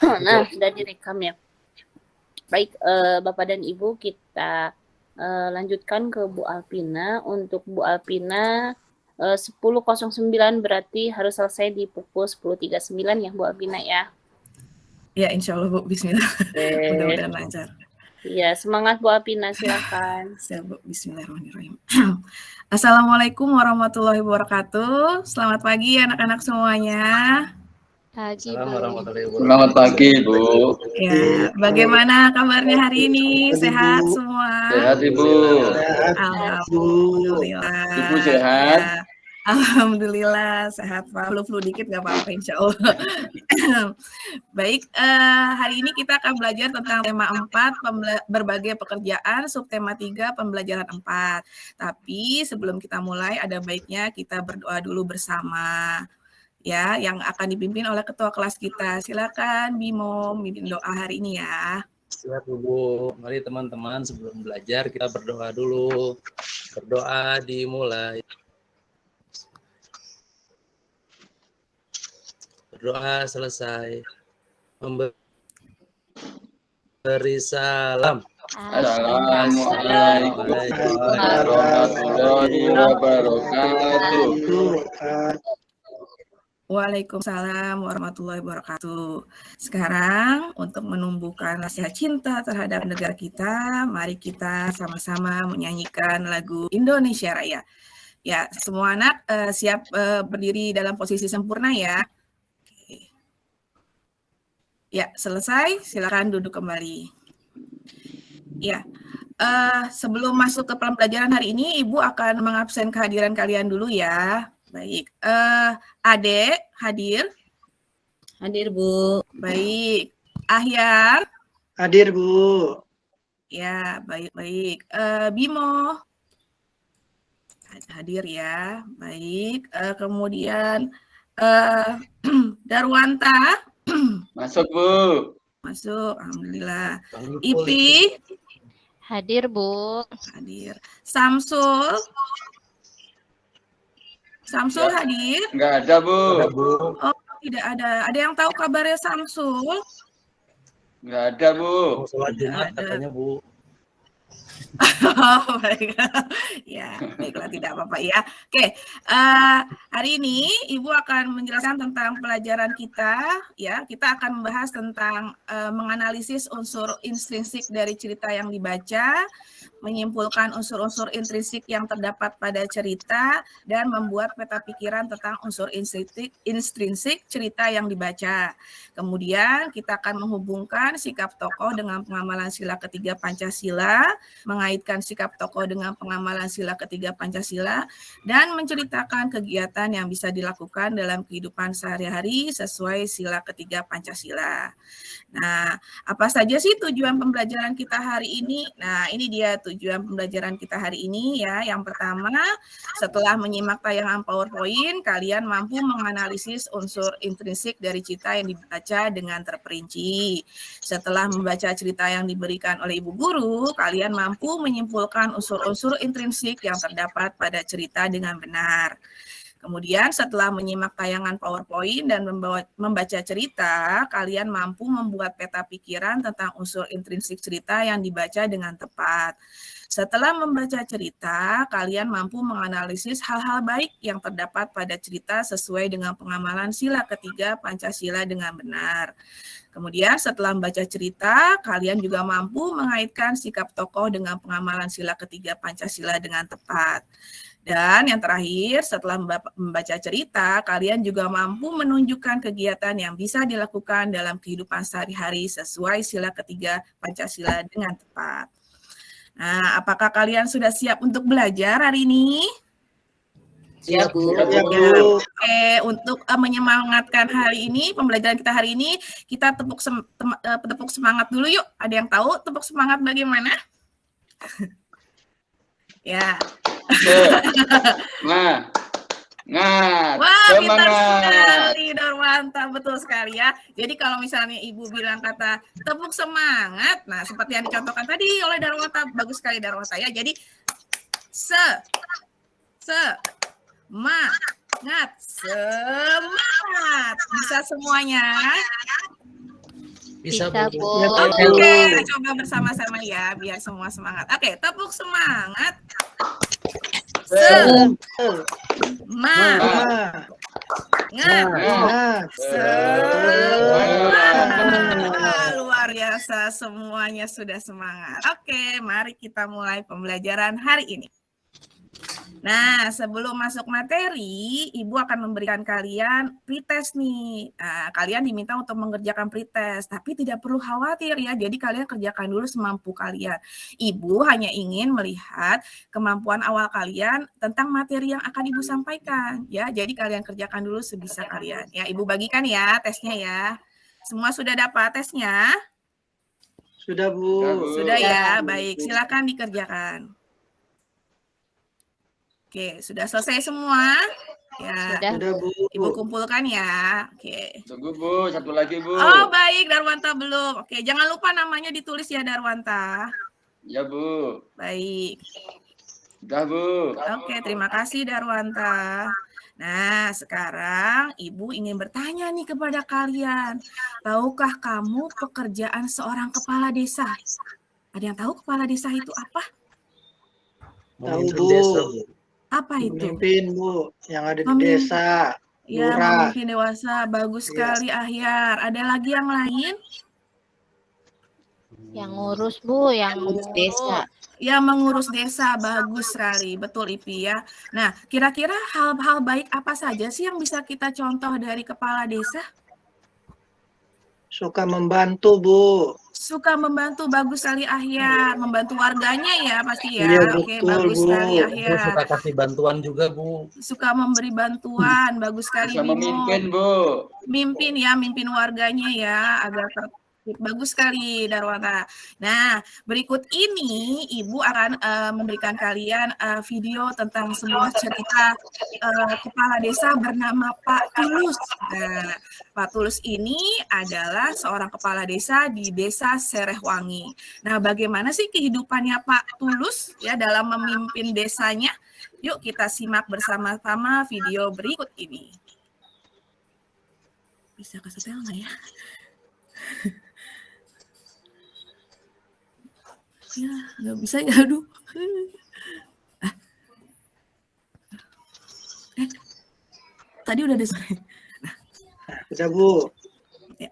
Nah, sudah direkam ya. Baik, Bapak dan Ibu, kita lanjutkan ke Bu Alpina. Untuk Bu Alpina 10.09 berarti harus selesai di pukul 10.39 ya Bu Alpina ya. Ya, insya Allah Bu, bismillah. Mudah-mudahan lancar. Iya, semangat Bu Alpina, silakan. Siap Bu, bismillahirrahmanirrahim. Assalamualaikum warahmatullahi wabarakatuh. Selamat pagi anak-anak semuanya. Selamat pagi, Bu. Ya, bagaimana kabarnya hari ini? Sehat semua? Sehat, Ibu. Alhamdulillah. Ibu sehat? Ya. Alhamdulillah sehat Pak. Flu dikit nggak apa-apa insya Allah. Baik, hari ini kita akan belajar tentang tema 4, berbagai pekerjaan, subtema 3, pembelajaran 4. Tapi sebelum kita mulai ada baiknya kita berdoa dulu bersama. Ya, yang akan dipimpin oleh ketua kelas kita. Silakan Bimo mimpin doa hari ini ya. Siap Bu. Mari teman-teman sebelum belajar kita berdoa dulu. Berdoa dimulai. Berdoa selesai. Memberi salam. Assalamualaikum warahmatullahi wabarakatuh. Waalaikumsalam warahmatullahi wabarakatuh. Sekarang untuk menumbuhkan rasa cinta terhadap negara kita, mari kita sama-sama menyanyikan lagu Indonesia Raya. Ya, semua anak siap berdiri dalam posisi sempurna ya. Oke. Ya, selesai. Silakan duduk kembali. Ya, sebelum masuk ke pembelajaran hari ini, Ibu akan mengabsen kehadiran kalian dulu ya. Baik, Ade hadir? Hadir, Bu. Baik, Ahyar? Hadir, Bu. Ya, baik-baik. Bimo? Hadir ya, baik. Kemudian Darwanta? Masuk, Bu. Masuk, alhamdulillah. Ipi? Hadir, Bu. Hadir. Samsul? Samsul hadir? Enggak ada, Bu. Oh, tidak ada. Ada yang tahu kabarnya Samsul? Enggak ada, Bu. Sholat Jumat katanya, Bu. Oh, baik. Ya, baiklah, tidak apa-apa ya. Oke, hari ini Ibu akan menjelaskan tentang pelajaran kita. Ya, kita akan membahas tentang menganalisis unsur intrinsik dari cerita yang dibaca, menyimpulkan unsur-unsur intrinsik yang terdapat pada cerita, dan membuat peta pikiran tentang unsur intrinsik cerita yang dibaca. Kemudian kita akan menghubungkan sikap tokoh dengan pengamalan sila ketiga Pancasila, mengaitkan sikap tokoh dengan pengamalan sila ketiga Pancasila, dan menceritakan kegiatan yang bisa dilakukan dalam kehidupan sehari-hari sesuai sila ketiga Pancasila. Nah, apa saja sih tujuan pembelajaran kita hari ini? Nah, ini dia tujuan pembelajaran kita hari ini ya. Yang pertama, setelah menyimak tayangan PowerPoint, kalian mampu menganalisis unsur intrinsik dari cerita yang dibaca dengan terperinci. Setelah membaca cerita yang diberikan oleh Ibu Guru, kalian mampu menyimpulkan unsur-unsur intrinsik yang terdapat pada cerita dengan benar. Kemudian setelah menyimak tayangan PowerPoint dan membaca cerita, kalian mampu membuat peta pikiran tentang unsur intrinsik cerita yang dibaca dengan tepat. Setelah membaca cerita, kalian mampu menganalisis hal-hal baik yang terdapat pada cerita sesuai dengan pengamalan sila ketiga Pancasila dengan benar. Kemudian setelah membaca cerita, kalian juga mampu mengaitkan sikap tokoh dengan pengamalan sila ketiga Pancasila dengan tepat. Dan yang terakhir, setelah membaca cerita, kalian juga mampu menunjukkan kegiatan yang bisa dilakukan dalam kehidupan sehari-hari sesuai sila ketiga Pancasila dengan tepat. Nah, apakah kalian sudah siap untuk belajar hari ini? Siap, Bu. Oke, untuk menyemangatkan hari ini, pembelajaran kita hari ini, kita tepuk semangat dulu yuk. Ada yang tahu tepuk semangat bagaimana? Ya. Nah, wah, pintar semangat. sekali Darwanta, betul sekali ya. Jadi kalau misalnya Ibu bilang kata tepuk semangat, nah seperti yang dicontohkan tadi oleh Darwanta, bagus sekali Darwanta ya. Jadi semangat, bisa semuanya. Bisa, Bisa, Bu. Bu. Ya, Oke, Bu. kita coba bersama-sama ya, biar semua semangat. Oke, tepuk semangat. Semangat. Semangat. Luar biasa, semuanya sudah semangat. Oke, mari kita mulai pembelajaran hari ini. Nah, sebelum masuk materi, Ibu akan memberikan kalian pretest nih. Nah, kalian diminta untuk mengerjakan pretest, tapi tidak perlu khawatir ya. Jadi kalian kerjakan dulu semampu kalian. Ibu hanya ingin melihat kemampuan awal kalian tentang materi yang akan Ibu sampaikan ya. Jadi kalian kerjakan dulu sebisa kalian ya. Ibu bagikan ya tesnya ya. Semua sudah dapat tesnya? Sudah, Bu. Sudah ya, baik. Silakan dikerjakan. Oke, sudah selesai semua? Ya, Sudah. Bu. Ibu kumpulkan ya. Oke. Tunggu, Bu. Satu lagi, Bu. Oh, baik, Darwanta belum. Oke, jangan lupa namanya ditulis ya, Darwanta. Ya, Bu. Baik. Sudah, Bu. Oke, terima kasih, Darwanta. Nah, sekarang Ibu ingin bertanya nih kepada kalian. Tahukah kamu pekerjaan seorang kepala desa? Ada yang tahu kepala desa itu apa? Memimpin Bu. desa, Bu. Apa itu? Pemimpin, Bu, yang ada di Memimpin. desa. Ya, Lurah. memimpin dewasa. Bagus Iya. sekali, Ahyar. Ada lagi yang lain? Yang ngurus, Bu, yang ngurus desa. Yang mengurus desa. Bagus sekali. Betul, Ipi ya. Nah, kira-kira hal-hal baik apa saja sih yang bisa kita contoh dari kepala desa? Suka membantu, Bu. Suka membantu. Bagus sekali, Ahyar. Membantu warganya ya pasti ya. Iya, Oke, betul, bagus Bu. sekali, Bu Ahyar. suka kasih bantuan juga, Bu. Suka memberi bantuan. Bagus sekali, Bisa Bimo. memimpin, Bu. Mimpin ya, mimpin warganya ya, agar tertib. Bagus sekali, Darwata. Nah, berikut ini Ibu akan memberikan kalian video tentang sebuah cerita kepala desa bernama Pak Tulus. Nah, Pak Tulus ini adalah seorang kepala desa di Desa Serehwangi. Nah, bagaimana sih kehidupannya Pak Tulus ya dalam memimpin desanya? Yuk kita simak bersama-sama video berikut ini. Bisa kesetel nggak ya? Ya, nggak bisa ya, aduh. Tadi udah ada suara. Sudah, Bu. Ya.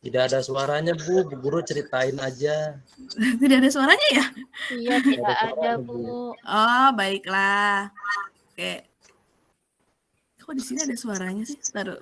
Tidak ada suaranya, Bu. Bu Guru ceritain aja. Tidak ada suaranya ya? Iya, tidak ada, suaranya, Bu. Oh, baiklah. Oke. Kok di sini ada suaranya sih? Taruh.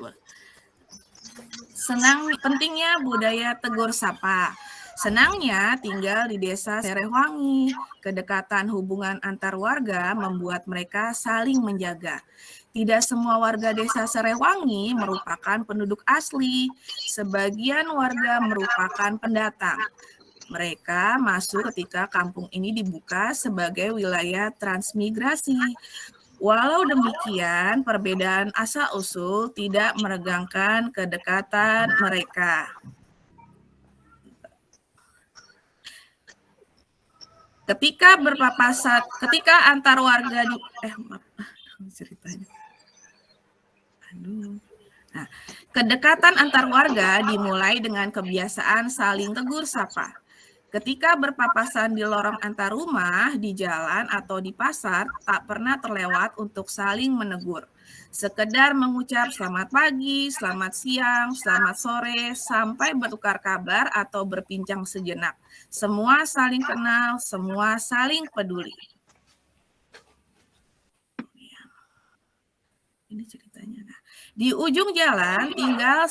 Pentingnya budaya tegur sapa. Senangnya tinggal di Desa Serehwangi. Kedekatan hubungan antar warga membuat mereka saling menjaga. Tidak semua warga Desa Serehwangi merupakan penduduk asli. Sebagian warga merupakan pendatang. Mereka masuk ketika kampung ini dibuka sebagai wilayah transmigrasi. Walau demikian, perbedaan asal-usul tidak meregangkan kedekatan mereka. Ketika antar warga kedekatan antar warga dimulai dengan kebiasaan saling tegur sapa. Ketika berpapasan di lorong antar rumah, di jalan atau di pasar, tak pernah terlewat untuk saling menegur. Sekedar mengucap selamat pagi, selamat siang, selamat sore, sampai bertukar kabar atau berbincang sejenak. Semua saling kenal, semua saling peduli. Ini ceritanya. Nah, di ujung jalan tinggal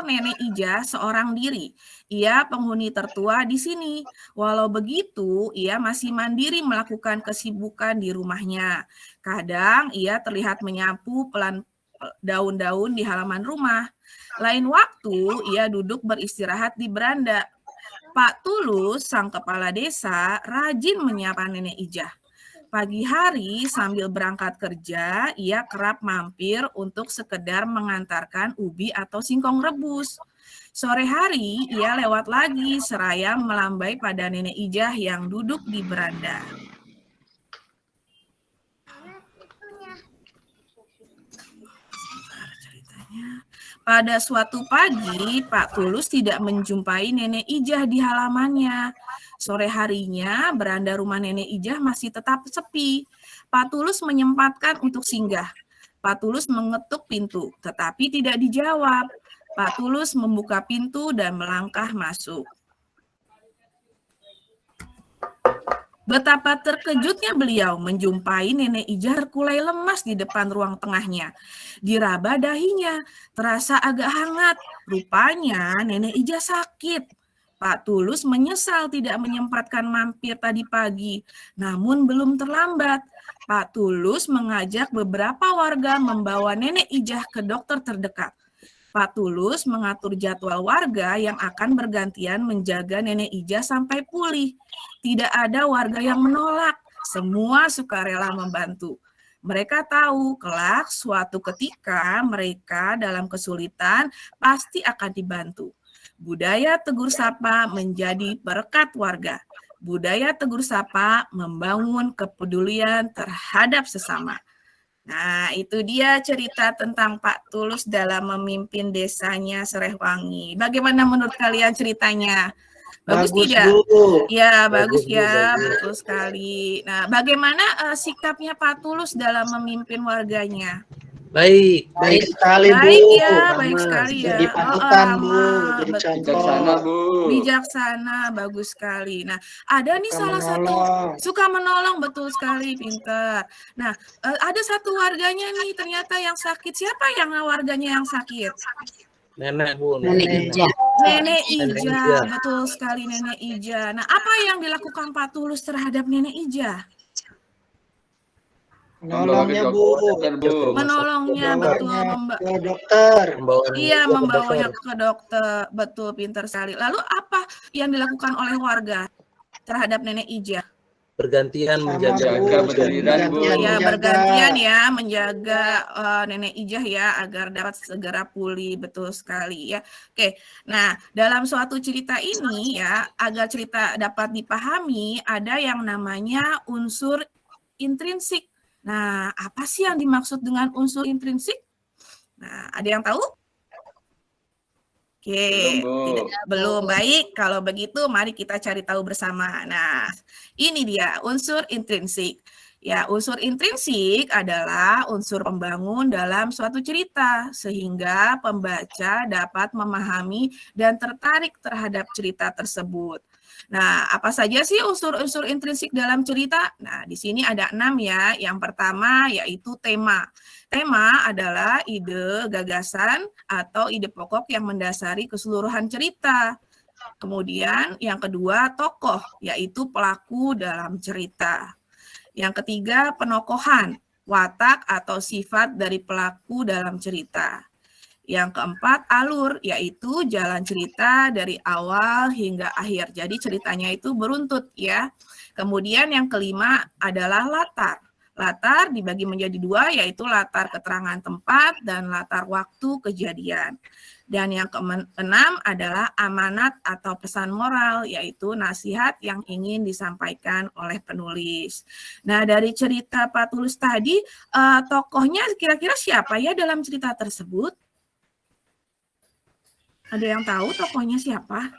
Nenek Ijah seorang diri. Ia penghuni tertua di sini. Walau begitu, ia masih mandiri melakukan kesibukan di rumahnya. Kadang ia terlihat menyapu daun-daun di halaman rumah. Lain waktu, ia duduk beristirahat di beranda. Pak Tulus, sang kepala desa, rajin menyapa Nenek Ijah. Pagi hari sambil berangkat kerja, ia kerap mampir untuk sekedar mengantarkan ubi atau singkong rebus. Sore hari, ia lewat lagi seraya melambai pada Nenek Ijah yang duduk di beranda. Pada suatu pagi, Pak Tulus tidak menjumpai Nenek Ijah di halamannya. Sore harinya, beranda rumah Nenek Ijah masih tetap sepi. Pak Tulus menyempatkan untuk singgah. Pak Tulus mengetuk pintu, tetapi tidak dijawab. Pak Tulus membuka pintu dan melangkah masuk. Betapa terkejutnya beliau menjumpai Nenek Ijah terkulai lemas di depan ruang tengahnya. Diraba dahinya, terasa agak hangat. Rupanya Nenek Ijah sakit. Pak Tulus menyesal tidak menyempatkan mampir tadi pagi, namun belum terlambat. Pak Tulus mengajak beberapa warga membawa Nenek Ijah ke dokter terdekat. Pak Tulus mengatur jadwal warga yang akan bergantian menjaga Nenek Ijah sampai pulih. Tidak ada warga yang menolak, semua sukarela membantu. Mereka tahu kelak suatu ketika mereka dalam kesulitan pasti akan dibantu. Budaya tegur sapa menjadi berkat warga. Budaya tegur sapa membangun kepedulian terhadap sesama. Nah, itu dia cerita tentang Pak Tulus dalam memimpin desanya Serehwangi. Bagaimana menurut kalian ceritanya? Bagus tidak? Bu. Ya, bagus Bu, ya, bagus. betul sekali. Nah, bagaimana sikapnya Pak Tulus dalam memimpin warganya? Baik. Baik sekali, Bu. Baik ya, baik Aman. sekali ya. Jadi panutan, Bu. Ramah, Jadi betul. Bijaksana, Bu. Bijaksana, bagus sekali. Nah, ada nih Suka salah satu menolong. suka menolong, betul sekali, pintar. Nah, ada satu warganya nih ternyata yang sakit. Siapa yang warganya yang sakit? Nenek, Bu. Nenek Ijah. Nenek Nenek Ijah, Ijah. betul sekali Nenek Ijah. Nah, apa yang dilakukan Pak Tulus terhadap Nenek Ijah? Menolongnya, Bu. Bu. Menolongnya, betul. Membawanya ke dokter. Iya, membawanya ke dokter, betul, pintar sekali. Lalu apa yang dilakukan oleh warga terhadap Nenek Ijah? Bergantian Sama, menjaga. Bu. Berdirian, Bu. Bergantian Ya, menjaga. bergantian ya menjaga Nenek Ijah ya agar dapat segera pulih, betul sekali ya. Oke, nah dalam suatu cerita ini ya agar cerita dapat dipahami ada yang namanya unsur intrinsik. Nah, apa sih yang dimaksud dengan unsur intrinsik? Nah, ada yang tahu? Oke, Belum, Bu. belum. Baik. Kalau begitu, mari kita cari tahu bersama. Nah, ini dia unsur intrinsik. Ya, unsur intrinsik adalah unsur pembangun dalam suatu cerita, sehingga pembaca dapat memahami dan tertarik terhadap cerita tersebut. Nah, apa saja sih unsur-unsur intrinsik dalam cerita? Nah, di sini ada 6 ya. Yang pertama yaitu tema. Tema adalah ide, gagasan, atau ide pokok yang mendasari keseluruhan cerita. Kemudian yang kedua tokoh, yaitu pelaku dalam cerita. Yang ketiga penokohan, watak atau sifat dari pelaku dalam cerita. Yang keempat, alur, yaitu jalan cerita dari awal hingga akhir. Jadi ceritanya itu beruntut ya. Kemudian yang kelima adalah latar. Latar dibagi menjadi 2, yaitu latar keterangan tempat dan latar waktu kejadian. Dan yang keenam adalah amanat atau pesan moral, yaitu nasihat yang ingin disampaikan oleh penulis. Nah, dari cerita Pak Tulus tadi, tokohnya kira-kira siapa ya dalam cerita tersebut? Ada yang tahu tokohnya siapa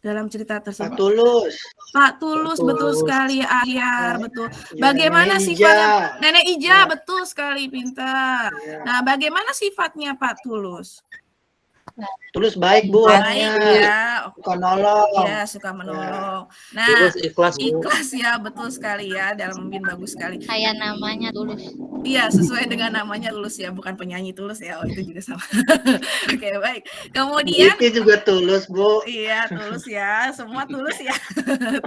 dalam cerita Pak tersebut? Tulus. Pak Tulus, betul sekali, Ahyar, betul. Bagaimana Nenek sifatnya? Ijah. Nenek Ijah, Ya. betul sekali, pintar. Ya. Nah, bagaimana sifatnya Pak Tulus? Tulus baik, Bu. Baik orangnya. ya, Suka nolong. ya suka menolong. Nah, Tulus ikhlas, Bu. ikhlas ya, betul sekali ya, dalam memimpin bagus sekali. Kayak namanya Tulus. Iya, sesuai dengan namanya Tulus ya, bukan penyanyi Tulus ya. Oh, itu juga sama. Oke, baik. Kemudian Itu juga Tulus, Bu. iya, tulus ya. Semua tulus ya.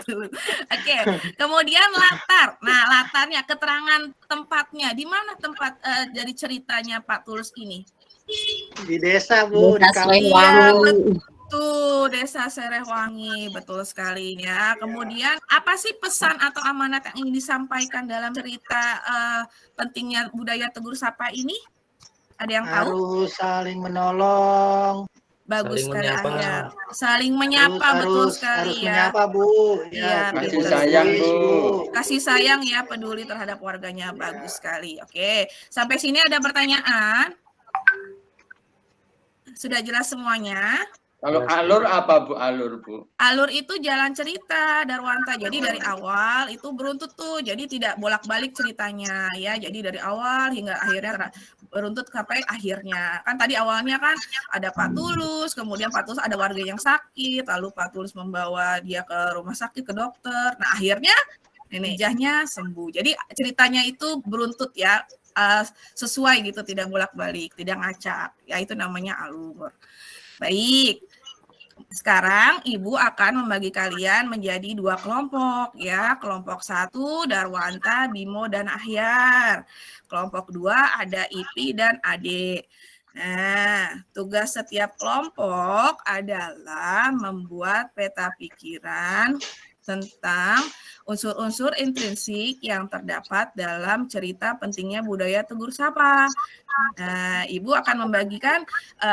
Tulus. Oke, kemudian latar. Nah, latarnya, keterangan tempatnya. Di mana tempat dari ceritanya Pak Tulus ini? Di desa, Bu. Di Desa kampung. Serehwangi. Tuh, Desa Serehwangi, betul sekali ya. Kemudian, apa sih pesan atau amanat yang ingin disampaikan dalam cerita pentingnya budaya tegur sapa ini? Ada yang tahu? Harus saling menolong. Bagus Saling sekali, menyapa. Ahyar. Saling menyapa, betul sekali harus ya. menyapa, Bu. Iya, Kasih betul. sayang, Bu. Kasih sayang ya, peduli terhadap warganya, bagus sekali. Oke, sampai sini ada pertanyaan? Sudah jelas semuanya? Kalau alur apa Bu? Alur Bu? Alur itu jalan cerita, Darwanta. Jadi dari awal itu beruntut tuh. Jadi tidak bolak-balik ceritanya ya. Jadi dari awal hingga akhirnya beruntut sampai akhirnya. Kan tadi awalnya kan ada Pak Tulus, kemudian Pak Tulus ada warga yang sakit, lalu Pak Tulus membawa dia ke rumah sakit ke dokter. Nah, akhirnya nenek Ijahnya sembuh. Jadi ceritanya itu beruntut ya. Sesuai gitu, tidak bolak-balik, tidak ngacak. Ya itu namanya alur. Baik. Sekarang Ibu akan membagi kalian menjadi 2 kelompok ya. Kelompok 1 Darwanta, Bimo, dan Ahyar. Kelompok 2 ada Ipi dan Ade. Nah, tugas setiap kelompok adalah membuat peta pikiran tentang unsur-unsur intrinsik yang terdapat dalam cerita pentingnya budaya Tegur Sapa. Nah, Ibu akan membagikan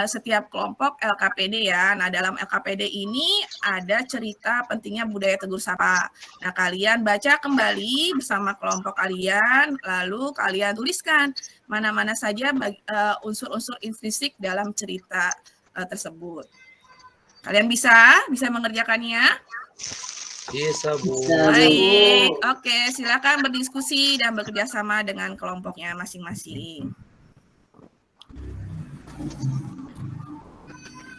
setiap kelompok LKPD ya. Nah, dalam LKPD ini ada cerita pentingnya budaya Tegur Sapa. Nah, kalian baca kembali bersama kelompok kalian, lalu kalian tuliskan mana-mana saja unsur-unsur intrinsik dalam cerita tersebut. Kalian bisa mengerjakannya? Bisa, Bu. Baik, oke, silakan berdiskusi dan bekerja sama dengan kelompoknya masing-masing.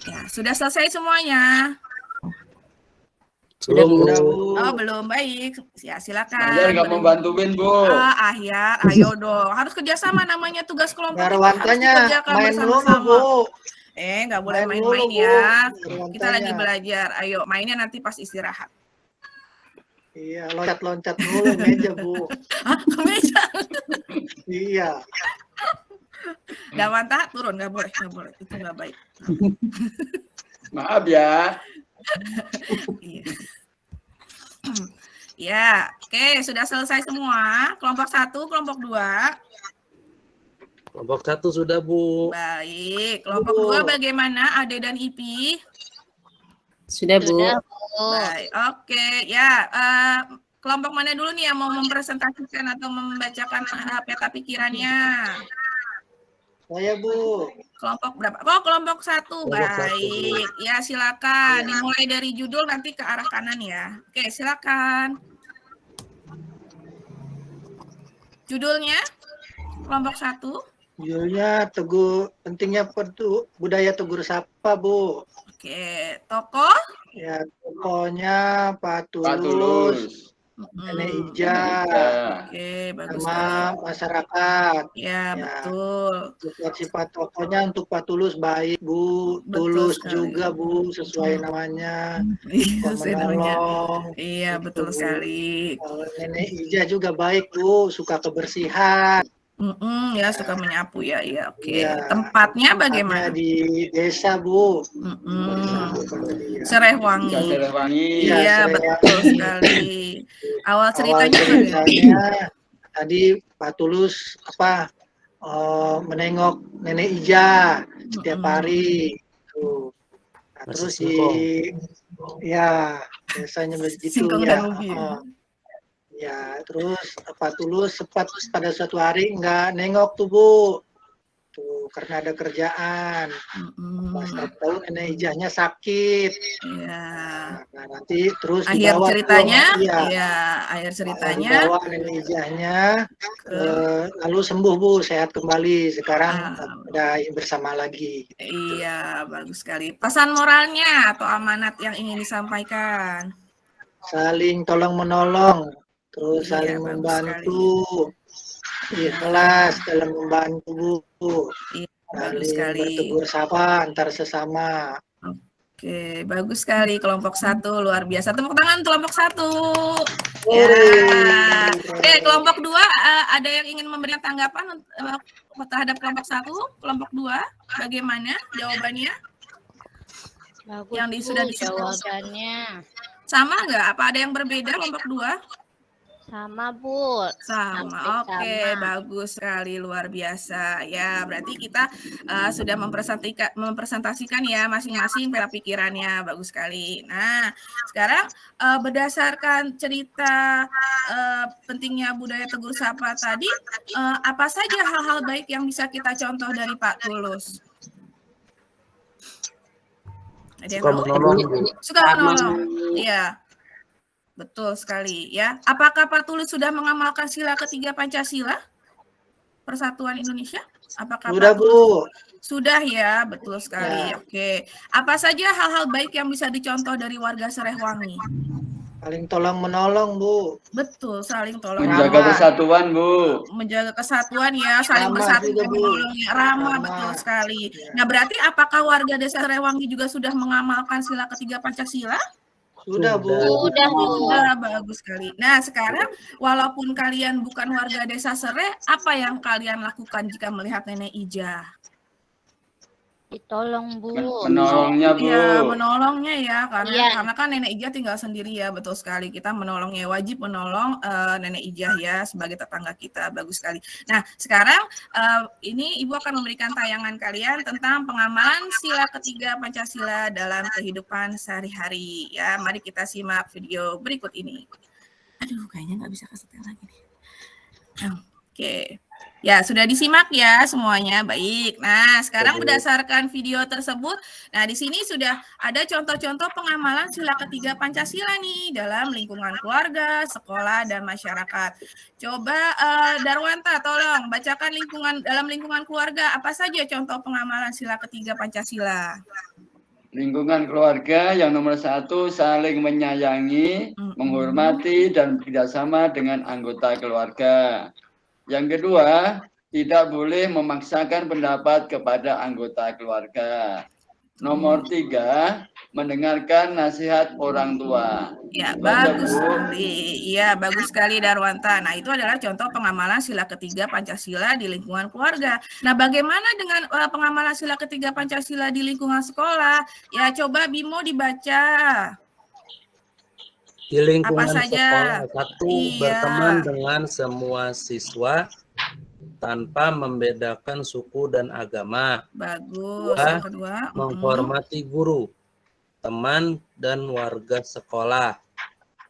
Ya, sudah selesai semuanya? Belum, Udah, Bu. Bu. Oh, belum, baik. Ya, silakan. Ahyar nggak mau bantuin Bu. Ahyar, ayo dong. Harus kerjasama, namanya tugas kelompok itu harus Darwantanya dikerjakan main dulu, bersama-sama. Bu. Nggak boleh Main main-main dulu, Bu. ya. Darwantanya. Kita lagi belajar. Ayo, mainnya nanti pas istirahat. Iya, loncat-loncat dulu meja, Bu. Hah, ke meja. Iya. Darwanta turun, nggak boleh. Itu nggak baik. Maaf ya. Iya. Ya, oke, sudah selesai semua. Kelompok 1, kelompok 2. Kelompok 1 sudah, Bu. Baik, kelompok Bu. 2 bagaimana Ade dan Ipi? Sudah, Bu. Sudah, Bu. Baik, oke. Ya, kelompok mana dulu nih yang mau mempresentasikan atau membacakan peta pikirannya? Saya, Bu. Kelompok berapa? Oh, kelompok 1. Kelompok 1, Baik. Ya, silakan. Dimulai dari judul nanti ke arah kanan ya. Oke, silakan. Judulnya kelompok 1. Judulnya pentingnya budaya Tegur Sapa, Bu. Oke, tokoh. Ya, pokoknya Pak Pak Tulus, Tulus. Nenek Ija, Ya. Oke, bagus sama sekali. masyarakat. Ya, Ya. betul. Sifat tokohnya untuk Pak Tulus baik, Bu. Betul Tulus sekali. juga, Bu, sesuai namanya. Iya, namanya. Menolong. Iya, Gitu, betul Bu. sekali. Kalau Nenek Ija juga baik, Bu. Suka kebersihan. Ya, suka menyapu ya. Iya, oke. Iya. Tempatnya bagaimana? Di desa, Bu. Serehwangi. Bisa Serehwangi. Iya, Iya, Serehwangi. betul sekali. Awal Awal ceritanya ceritanya tadi Pak Tulus menengok Nenek Ija setiap hari. Tuh. Nah, terus ya biasanya begitu Singkong ya. dan ubi. Ya, terus Pak Tulus sempat pada suatu hari nggak nengok tuh, Bu. Tuh, karena ada kerjaan. Pas tahu Nenek Ijahnya sakit. Iya. Nah, nanti terus Akhir dibawa ceritanya, tuh, iya. iya, akhir ceritanya. Dibawa Nenek Ijahnya, lalu sembuh, Bu, sehat kembali. Sekarang udah bersama lagi. Iya, bagus sekali. Pesan moralnya atau amanat yang ingin disampaikan? Saling tolong menolong, terus Iya, saling bagus membantu, ikhlas dalam membantu, Bu. Iya, bagus Saling sekali. bertegur sapa antar sesama. Oke, bagus sekali kelompok 1, luar biasa. Tepuk tangan kelompok 1. Ya. Oke, kelompok 2 ada yang ingin memberikan tanggapan terhadap kelompok 1, kelompok 2, bagaimana jawabannya? Bagus, Yang sudah Bu, jawabannya. Sama nggak? Apa ada yang berbeda kelompok 2? Sama, Bu. Sama. Hampir Oke, sama. bagus sekali, luar biasa. Ya, berarti kita sudah mempresentasikan ya masing-masing peta pikirannya. Bagus sekali. Nah, sekarang berdasarkan cerita pentingnya budaya Tegur Sapa tadi, apa saja hal-hal baik yang bisa kita contoh dari Pak Tulus? Ada yang Suka tahu? menolong, Bu. Suka menolong. Iya. Betul sekali ya. Apakah Pak Tulus sudah mengamalkan sila ketiga Pancasila? Persatuan Indonesia? Apakah Sudah, Pak Tulus? Bu. Sudah ya, betul sekali. Ya. Oke. Apa saja hal-hal baik yang bisa dicontoh dari warga Serehwangi? Saling tolong menolong, Bu. Betul, saling tolong Menjaga Ramah. kesatuan, Bu. menjaga kesatuan ya, saling Ramah bersatu juga, dan Bu. menolong ya, ramah, Ramah. betul sekali. Ya. Nah, berarti apakah warga Desa Serehwangi juga sudah mengamalkan sila ketiga Pancasila? Sudah, Bu. Sudah, Bu. Sudah, bagus sekali. Nah, sekarang walaupun kalian bukan warga Desa Sereh, apa yang kalian lakukan jika melihat Nenek Ijah? Ditolong, Bu. Menolongnya, Bu. Iya, menolongnya ya, Iya. karena kan Nenek Ijah tinggal sendiri ya, betul sekali. Kita menolongnya, wajib menolong Nenek Ijah ya sebagai tetangga kita, bagus sekali. Nah, sekarang ini Ibu akan memberikan tayangan kalian tentang pengamalan sila ketiga Pancasila dalam kehidupan sehari-hari ya. Mari kita simak video berikut ini. Aduh, kayaknya nggak bisa kesetel lagi nih. Oke. Ya, sudah disimak ya semuanya. Baik. Nah, sekarang berdasarkan video tersebut, nah di sini sudah ada contoh-contoh pengamalan sila ketiga Pancasila nih dalam lingkungan keluarga, sekolah, dan masyarakat. Coba Darwanta, tolong bacakan dalam lingkungan keluarga apa saja contoh pengamalan sila ketiga Pancasila. Lingkungan keluarga yang nomor 1, saling menyayangi, menghormati, dan bekerjasama dengan anggota keluarga. Yang kedua, tidak boleh memaksakan pendapat kepada anggota keluarga. Nomor 3, mendengarkan nasihat orang tua. Ya, Baca, bagus Bu. sekali. Iya, bagus sekali Darwanta. Nah, itu adalah contoh pengamalan sila ketiga Pancasila di lingkungan keluarga. Nah, bagaimana dengan pengamalan sila ketiga Pancasila di lingkungan sekolah? Ya, coba Bimo dibaca. Di lingkungan Apa saja? sekolah, 1, Iya. berteman dengan semua siswa tanpa membedakan suku dan agama. Bagus. Dua, Yang kedua, menghormati guru, teman, dan warga sekolah.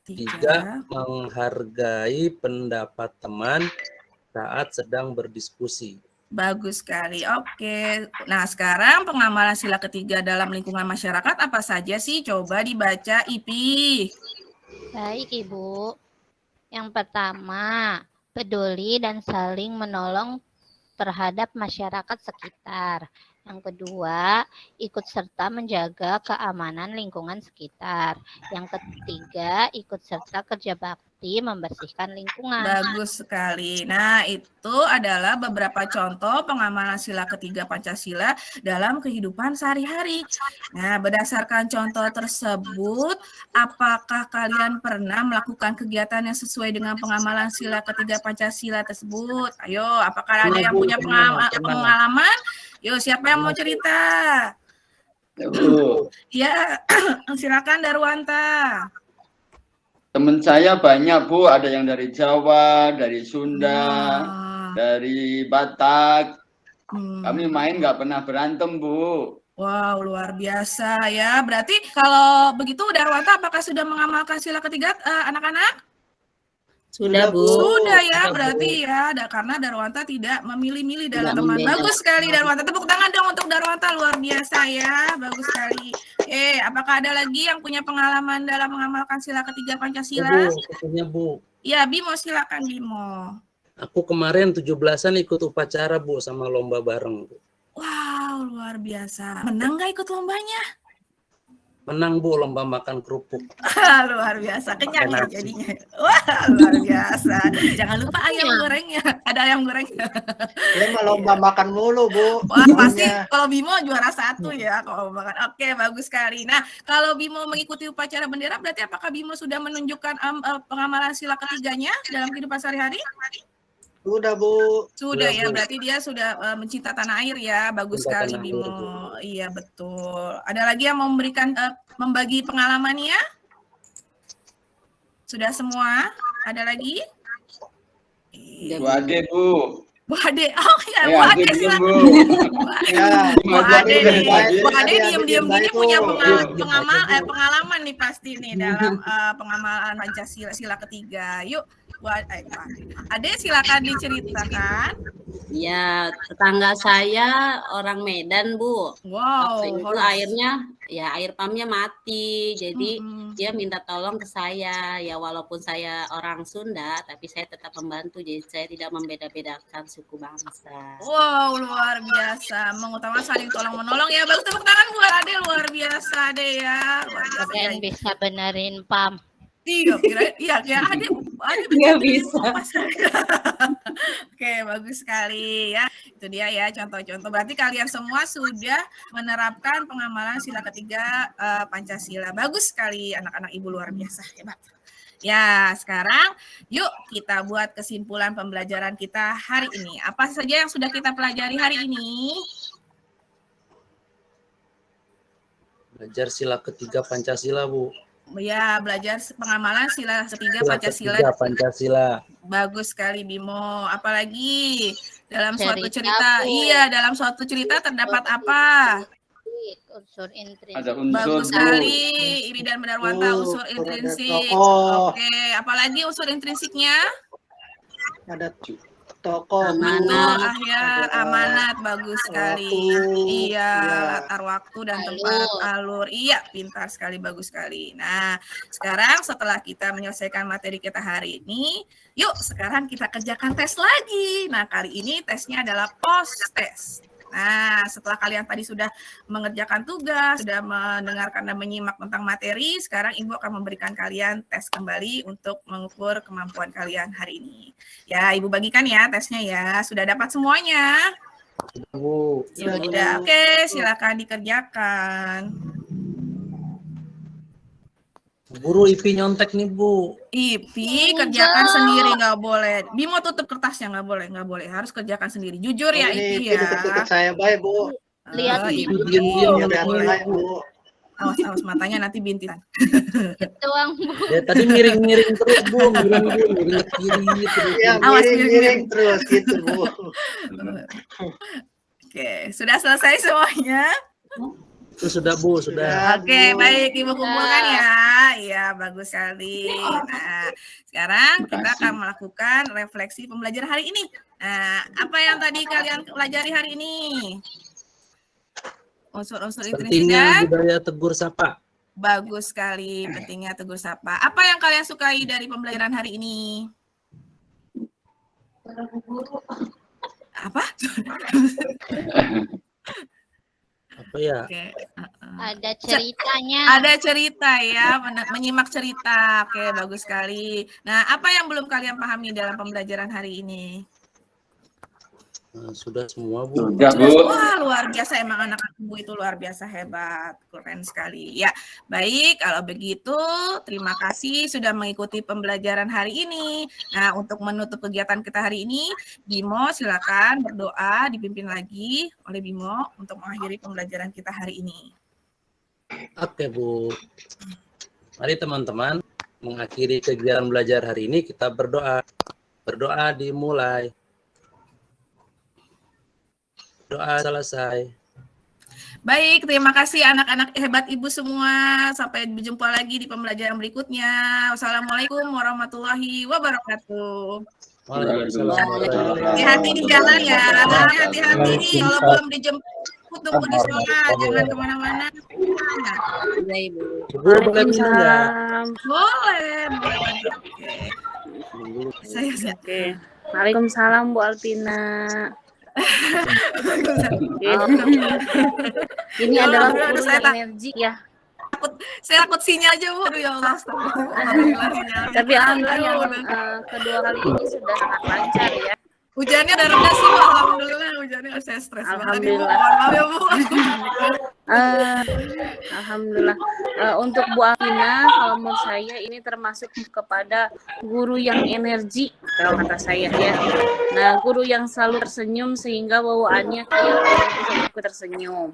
3, menghargai pendapat teman saat sedang berdiskusi. Bagus sekali. Oke. Nah, sekarang pengamalan sila ketiga dalam lingkungan masyarakat apa saja sih? Coba dibaca, Ipi. Baik, Ibu. Yang pertama, peduli dan saling menolong terhadap masyarakat sekitar. Yang kedua, ikut serta menjaga keamanan lingkungan sekitar. Yang ketiga, ikut serta kerja bakti membersihkan lingkungan. Bagus sekali. Nah, itu adalah beberapa contoh pengamalan sila ketiga Pancasila dalam kehidupan sehari-hari. Nah, berdasarkan contoh tersebut, apakah kalian pernah melakukan kegiatan yang sesuai dengan pengamalan sila ketiga Pancasila tersebut? Ayo, apakah ada yang punya pengalaman? Yuk, siapa yang mau cerita? Ya, Bu. Ya, silakan Darwanta. Teman saya banyak, Bu. Ada yang dari Jawa, dari Sunda, Wah. dari Batak. Hmm. Kami main nggak pernah berantem, Bu. Wow, luar biasa ya. Berarti kalau begitu Darwanta apakah sudah mengamalkan sila ketiga anak-anak? Sudah, Bu. Sudah ya, Sudah, Bu. berarti ya. Karena Darwanta tidak memilih-milih dalam Tidak teman. memilih. Bagus sekali Darwanta. Tepuk tangan dong untuk Darwanta, luar biasa ya. Bagus sekali. Apakah ada lagi yang punya pengalaman dalam mengamalkan sila ketiga Pancasila? Bu, aku punya, Bu. Ya, Bimo, silakan Bimo. Aku kemarin 17-an ikut upacara, Bu, sama lomba bareng, Bu. Wow, luar biasa. Menang nggak ikut lombanya? Menang, Bu, lomba makan kerupuk. Luar biasa, kenyang ya Enak. jadinya. Wah, luar biasa. Jangan lupa ayam gorengnya. Ada ayam gorengnya. Dia mah lomba makan mulu, Bu. Wah, pasti Maunya. kalau Bimo juara 1 ya kalau makan. Oke, bagus sekali. Nah, kalau Bimo mengikuti upacara bendera, berarti apakah Bimo sudah menunjukkan pengamalan sila ketiganya dalam kehidupan sehari-hari? Sudah, Bu. Sudah Sudah, ya, Bu. berarti dia sudah mencinta tanah air ya. Bagus Cinta sekali tanah air, Bimo. Bu. Iya, betul. Ada lagi yang mau memberikan membagi pengalamannya? Sudah semua? Ada lagi? Bu Ade, Bu. Bu Ade. Oh ya, Bu Ade Ade diem, silakan. Bu. Ya, Bu Ade nih, Ade, Bu Ade Ade, diem-diem Ade, gini Ade, punya Bu. pengalaman nih pasti nih dalam pengamalan Pancasila sila ketiga. Yuk, Ade silakan diceritakan. Ya, tetangga saya orang Medan, Bu. Wow, Waktu itu horor. airnya, ya air pumpnya mati. Jadi Mm-mm. dia minta tolong ke saya. Ya walaupun saya orang Sunda, tapi saya tetap membantu. Jadi saya tidak membeda-bedakan suku bangsa. Wow, luar biasa. Mengutamakan saling tolong menolong ya. Bagus, tepuk tangan buat Ade, luar biasa Ade ya. Luar biasa. Kalian bisa benerin pam. Iya, ya Ade Nggak bisa. Oke, bagus sekali ya. Itu dia ya contoh-contoh. Berarti kalian semua sudah menerapkan pengamalan sila ketiga Pancasila. Bagus sekali anak-anak ibu, luar biasa, hebat. Ya, sekarang yuk kita buat kesimpulan pembelajaran kita hari ini. Apa saja yang sudah kita pelajari hari ini? Belajar sila ketiga Pancasila, Bu. Ya, belajar pengamalan sila ketiga Sila Pancasila. ketiga Pancasila. Bagus sekali Bimo. Apalagi dalam suatu Cerita, cerita, Bu. iya dalam suatu cerita terdapat apa? Unsur intrinsik. Ada unsur, Bagus Bu. sekali, Iri dan Bedarwanta, Bu, unsur ada intrinsik. tokoh. Oke, apalagi unsur intrinsiknya? Ada tokoh, Bu. Amanat. Ahyar, Ada amanat, bagus sekali. waktu. Iya, Iya. latar waktu dan Alur. tempat alur. Iya, pintar sekali, bagus sekali. Nah, sekarang setelah kita menyelesaikan materi kita hari ini, yuk sekarang kita kerjakan tes lagi. Nah, kali ini tesnya adalah post test. Nah, setelah kalian tadi sudah mengerjakan tugas, sudah mendengarkan dan menyimak tentang materi, sekarang Ibu akan memberikan kalian tes kembali untuk mengukur kemampuan kalian hari ini. Ya, Ibu bagikan ya tesnya ya. Sudah dapat semuanya? Bu. Sudah. Oke, silakan dikerjakan. Guru IP nyontek nih, Bu. Ipi kerjakan sendiri, nggak boleh. Bimo tutup kertasnya, nggak boleh. Harus kerjakan sendiri. Jujur ya, Ini Ipi ya. dekat-dekat saya baik, Bu. Lihat Ipi. Ipi diam-diam Ini nyontek ada nih, lain, Bu. Bu. Awas matanya nanti bintitan. doang, Bu. Ya, tadi miring-miring terus, Bu. Miring ke kiri terus. Ya, Awas, miring-miring terus gitu, Bu. Oke, sudah selesai semuanya? Itu sudah, Bu, sudah. Ya, Oke, Bu. baik Ibu kumpulkan ya. Iya, bagus sekali. Nah, sekarang kita akan melakukan refleksi pembelajaran hari ini. Nah, apa yang tadi kalian pelajari hari ini? Unsur-unsur intrinsik Pentingnya dan budaya tegur sapa. bagus sekali, pentingnya tegur sapa. Apa yang kalian sukai dari pembelajaran hari ini? Apa? Apa ya? Oke. Ada ceritanya. Ada cerita ya, menyimak cerita. Oke, bagus sekali. Nah, apa yang belum kalian pahami dalam pembelajaran hari ini? Nah, sudah semua, Bu. Sudah, Bu. Wah, luar biasa. Emang anak ibu itu luar biasa hebat. Keren sekali. Ya, baik. Kalau begitu, terima kasih sudah mengikuti pembelajaran hari ini. Nah, untuk menutup kegiatan kita hari ini, Bimo silakan berdoa, dipimpin lagi oleh Bimo untuk mengakhiri pembelajaran kita hari ini. Oke, Bu. Mari teman-teman mengakhiri kegiatan belajar hari ini kita berdoa. Berdoa dimulai. Doa selesai. Baik, terima kasih anak-anak hebat ibu semua. Sampai berjumpa lagi di pembelajaran berikutnya. Wassalamualaikum warahmatullahi wabarakatuh. Waalaikumsalam. Hati-hati di jalan ya. Hati-hati nih. Kalau belum dijemput tunggu di sekolah. Jangan kemana-mana. Iya, Ibu. Ibu boleh minum nggak? Waalaikumsalam. Boleh. Oke. Saya Oke. Waalaikumsalam Bu Alpina. Ini Ya adalah Allah, guru saya yang energik ya. saya takut sinyal aja Bu. Ya Allah. Alhamdulillah sinyalnya. Tapi alhamdulillah yang Aduh, kedua kali ini sudah sangat lancar ya. hujannya udah reda sih Bu. Alhamdulillah hujannya saya stres banget nih, Bu. Alhamdulillah. Mohon maaf ya Bu. Alhamdulillah. Untuk Bu Alpina, kalau menurut saya ini termasuk kepada guru yang energi, kalau kata saya ya. Nah, guru yang selalu tersenyum sehingga bawaannya kayak orang ikut tersenyum.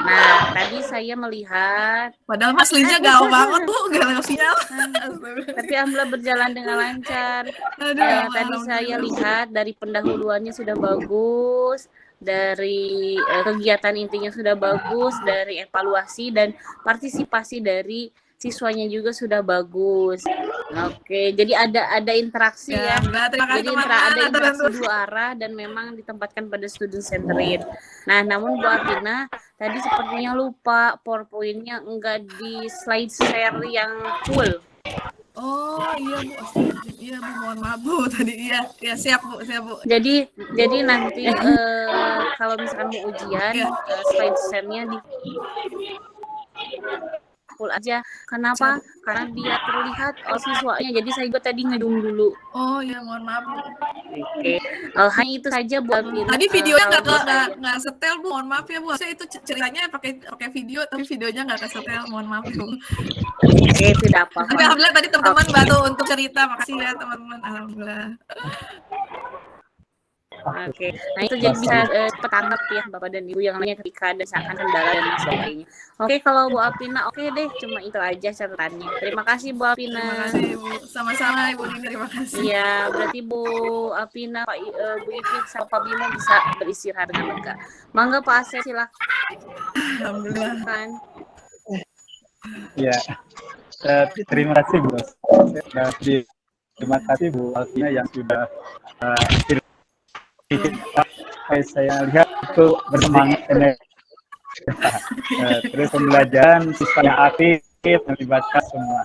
Nah, tadi saya melihat, Padahal Mas Linja gaul banget Bu, gak ada sinyal. tapi alhamdulillah berjalan dengan lancar. Aduh, ya Allah, Tadi saya alhamdulillah. lihat dari pendahuluannya sudah bagus, dari kegiatan intinya sudah bagus, dari evaluasi dan partisipasi dari siswanya juga sudah bagus. Oke, jadi ada interaksi ya. Alhamdulillah, terima kasih Jadi teman-teman ada atas interaksi bantuan. dua arah dan memang ditempatkan pada student centered. Nah, namun Bu Alvina tadi sepertinya lupa PowerPoint-nya enggak di slide share yang full. Oh iya Bu, astagfirullahaladzim. Iya Bu, mohon maaf Bu tadi. Iya, ya siap Bu. Jadi nanti kalau misalkan mau ujian slide share-nya di full aja. Kenapa? Karena dia terlihat siswanya. Jadi saya juga tadi ngedum dulu. Oh iya, mohon maaf Bu. Oke. Hanya itu saja Bu Alvina. Tadi videonya nggak setel Bu, mohon maaf ya Bu. Saya itu ceritanya pakai video, tapi videonya nggak kesetel, mohon maaf Bu. Oke, tidak apa-apa. Tapi alhamdulillah tadi teman-teman bantu untuk cerita, makasih ya teman-teman, alhamdulillah. Oke, nah itu jadi bisa tertangkap ya Bapak dan Ibu yang lainnya ketika ada misalkan kendala dan sebagainya. Oke, kalau Bu Alvina oke deh, cuma itu aja catatannya. Terima kasih Bu Alvina. Terima kasih Bu, sama-sama Ibu Nini, terima kasih. Iya, berarti Bu Alvina, Bu Ivy, sama Pak Bimo bisa beristirahat dengan lega. Mangga Pak Asep, silakan. Alhamdulillah. Ya, terima kasih Bu. Terima kasih Bu Alvina yang sudah saya lihat itu bersemangat terus pembelajaran siswanya aktif melibatkan semua.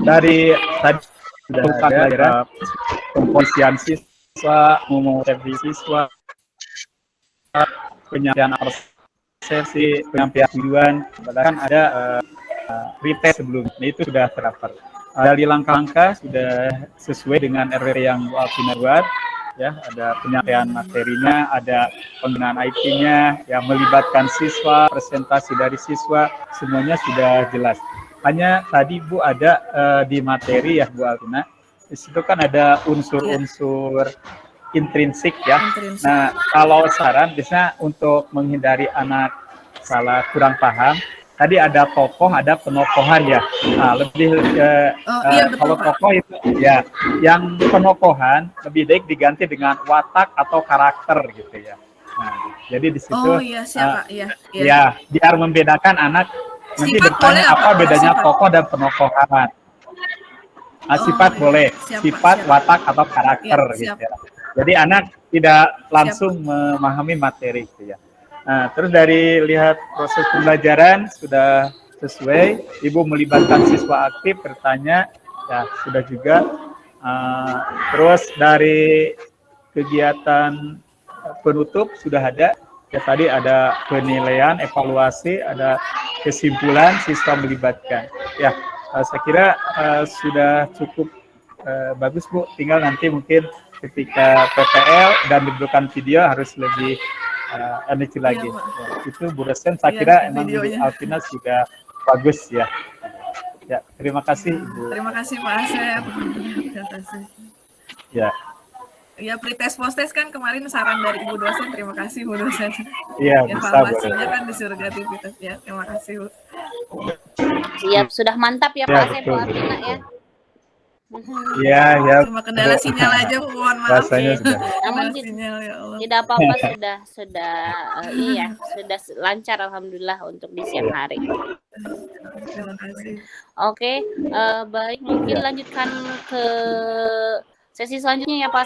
Dari tadi sudah ada komposisian siswa, memotivasi siswa, penyampaian persepsi, penyampaian tujuan, bahkan ada retest sebelumnya, itu sudah tercover. Dari langkah-langkah sudah sesuai dengan RWP yang Bu Alvina buat. Ya, ada penyampaian materinya, ada penggunaan IT-nya, yang melibatkan siswa, presentasi dari siswa, semuanya sudah jelas. Hanya tadi Bu ada di materi ya Bu Alvina, di situ kan ada unsur-unsur intrinsik ya. Nah, kalau saran biasanya untuk menghindari anak salah kurang paham, tadi ada tokoh, ada penokohan ya. Nah, lebih kalau tokoh itu ya, yang penokohan lebih baik diganti dengan watak atau karakter gitu ya. Nah, jadi di situ ya biar membedakan anak nanti bertanya apa bedanya tokoh dan penokohan. Sifat boleh, sifat, watak atau karakter gitu ya. Jadi anak tidak langsung memahami materi gitu ya. Nah, terus dari lihat proses pembelajaran sudah sesuai, Ibu melibatkan siswa aktif bertanya, ya sudah juga. Terus dari kegiatan penutup sudah ada, ya tadi ada penilaian, evaluasi, ada kesimpulan siswa melibatkan. Ya, saya kira sudah cukup bagus Bu, tinggal nanti mungkin ketika PPL dan dibutuhkan video harus lebih energi lagi. Ya, itu Bu dosen saya kira emang Bu Alvina sudah bagus ya. Ya, terima kasih Ibu. Terima kasih Pak Asep. Terima kasih. Ya. Ya, pretest posttest kan kemarin saran dari Ibu dosen. Terima kasih Bu dosen. Iya, bisa evaluasinya kan disuruh aktivitas ya. Terima kasih Bu. Siap, sudah mantap ya Pak Asep, Bu Alvina ya. Iya. Cuma kendala sinyal aja, mohon maaf. Rasanya sudah. Namun sinyal ya Allah. Tidak apa-apa, sudah lancar alhamdulillah untuk di siang hari. Terima kasih. Oke, baik, mungkin lanjutkan ke sesi selanjutnya ya Pak